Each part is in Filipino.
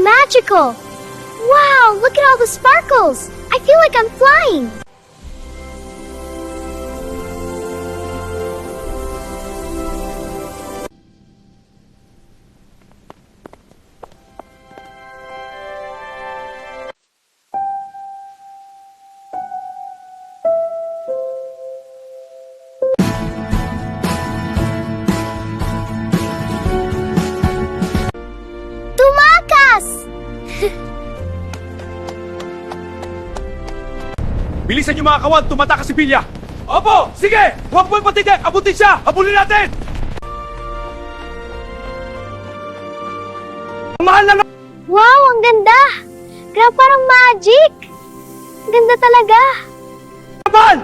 magical! Wow, look at all the sparkles! I feel like I'm flying! Tumakas! Bilisan niyo mga kawan, tumatakas si Pilya! Opo! Sige! Huwag mo ipatitig! Abutin siya! Habulin natin! Mahal na Wow, ang ganda! Grabe, parang magic! Ganda talaga! naman!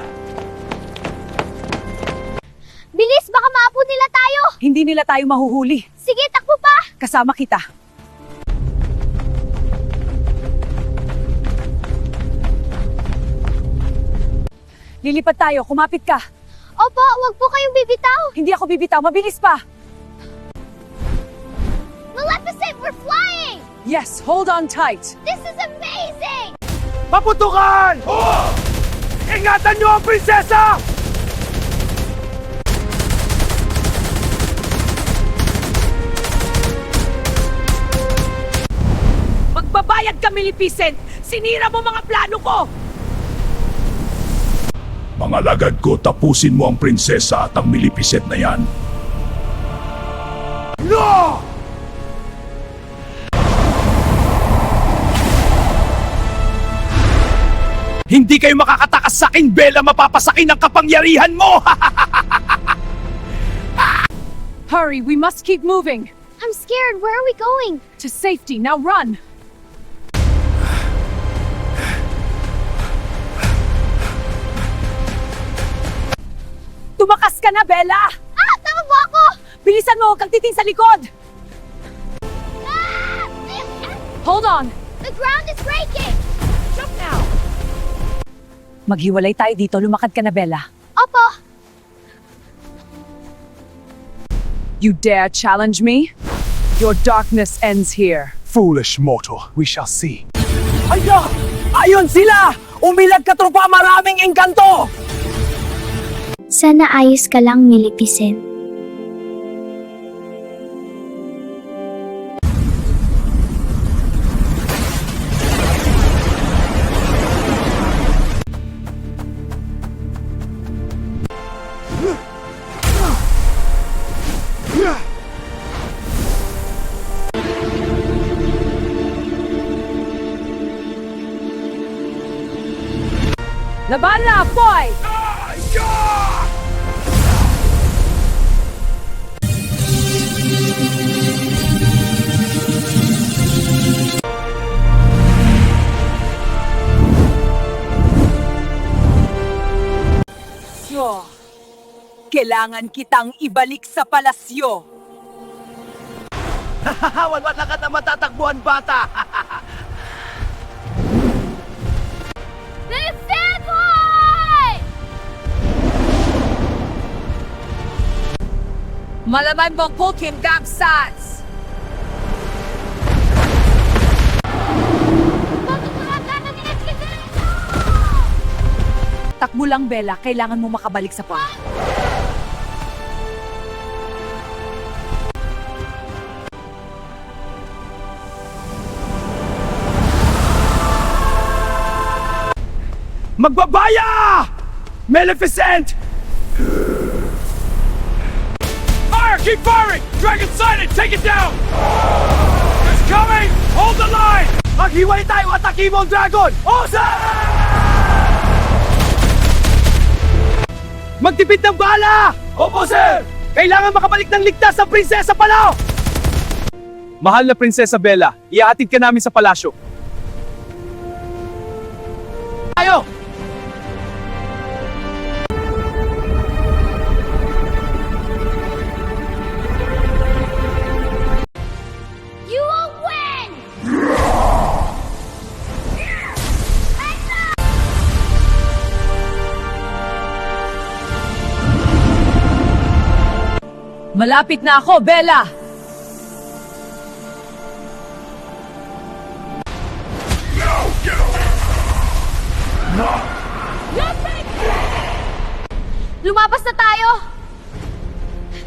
Bilis, baka maabot nila tayo! Hindi nila tayo mahuhuli. Sige, takbo pa! Kasama kita. Lilipat tayo. Kumapit ka. Opo, wag po kayong bibitaw! Hindi ako bibitaw. Mabilis pa. Maleficent, we're flying! Yes, hold on tight. This is amazing! Paputukan! Oh! Ingatan niyo ang prinsesa! Magbabayad ka, Maleficent! Sinira mo mga plano ko! Mga lagad ko, tapusin mo ang prinsesa at ang Maleficent na yan. No! Hindi kayo makakatakas sa akin, Bella! Mapapasakin ang kapangyarihan mo! Hurry, we must keep moving. I'm scared, where are we going? To safety, now run! Tumakas ka na, Bella! Ah! Tama po ako! Bilisan mo, huwag kang titing sa likod! Ah! Hold on! The ground is breaking! Jump now! Maghiwalay tayo dito, lumakad ka na, Bella. Opo! You dare challenge me? Your darkness ends here. Foolish mortal, we shall see. Aya! Ayun sila! Umilag ka tropa, maraming engkanto! Sana ayos ka lang, Maleficent. Laban na, boy! Kailangan kitang ibalik sa palasyo. Wala ka na matatakbuhan, bata! Maleficent boy! Malamay mong Pulkim Gamsats! Bakit nakakana ni Maleficent? Takbo lang, Bella. Kailangan mo makabalik sa point. Magbabaya! Maleficent! Fire! Keep firing! Dragon sighted! Take it down! It's coming! Hold the line! Maghiwalay tayo at Evil Dragon! Osa! Magtipid ng bala! Opo, sir! Kailangan makabalik ng ligtas ang Prinsesa Palao! Mahal na Prinsesa Bella, iaatid ka namin sa palasyo. Tayo! You will win! Malapit na ako, Bella! Lumabas na tayo!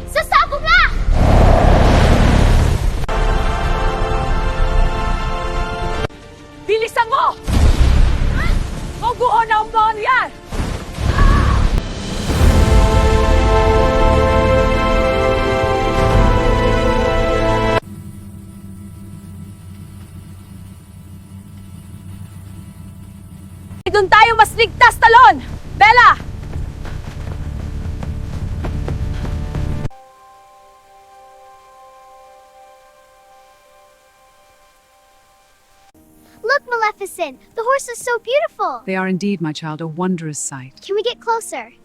Sasabog na! Bilisan mo! Mabuo na ang mga yan! Doon tayo mas ligtas, Talon! Bella! Look, Maleficent! The horse is so beautiful! They are indeed, my child, a wondrous sight. Can we get closer?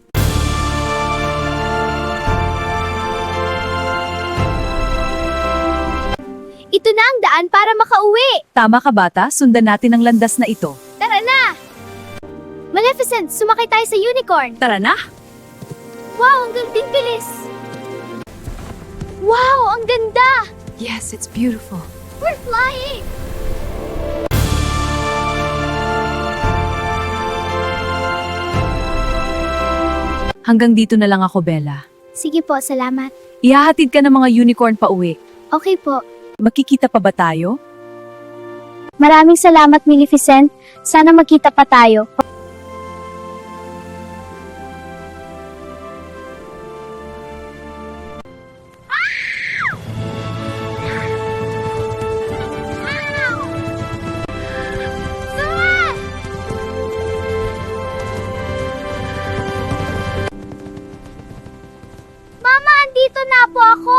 Ito na ang daan para makauwi! Tama ka, bata. Sundan natin ang landas na ito. Tara na! Maleficent, sumakay tayo sa unicorn! Tara na! Wow, ang gandang bilis! Wow, ang ganda! Yes, it's beautiful. We're flying! Hanggang dito na lang ako, Bella. Sige po, salamat. Ihahatid ka ng mga unicorn pa uwi. Okay po. Makikita pa ba tayo? Maraming salamat, Maleficent. Sana magkita pa tayo. Mama, andito na po ako!